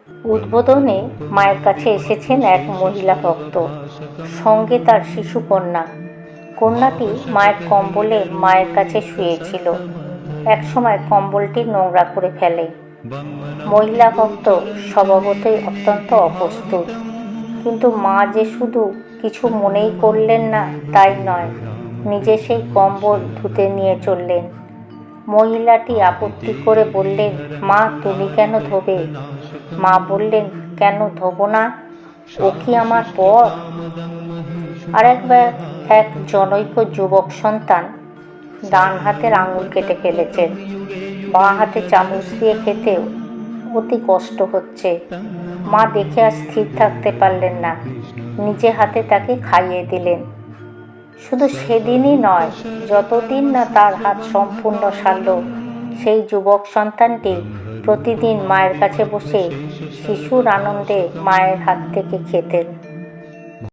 উদ্বোধনে মায়ের কাছে এসেছেন এক মহিলা ভক্ত, সঙ্গে তার শিশুকন্যা। কন্যাটি মায়ের কম্বলে মায়ের কাছে শুয়েছিল। একসময় কম্বলটি নোংরা করে ফেলে। মহিলা ভক্ত স্বভাবতই অত্যন্ত অপ্রস্তুত, কিন্তু মা যে শুধু কিছু মনেই করলেন না তাই নয়, নিজে সেই কম্বল ধুতে নিয়ে চললেন। মহিলাটি আপত্তি করে বললেন, মা তুমি কেন ধোবে? মা বললেন, কেন ধোবো না? ও কি আমার পর? আরেকবার এক জনৈক যুবক সন্তান ডান হাতের আঙুল কেটে ফেলেছেন। বাঁ হাতে চামচ দিয়ে খেতে অতি কষ্ট হচ্ছে। মা দেখে আর স্থির থাকতে পারলেন না, নিজে হাতে তাকে খাইয়ে দিলেন। শুধু সেদিনই নয়, যতদিন না তার হাত সম্পূর্ণ সারল, সেই যুবক সন্তানটি প্রতিদিন মায়ের কাছে বসে শিশুর আনন্দে মায়ের হাত থেকে খেতেন।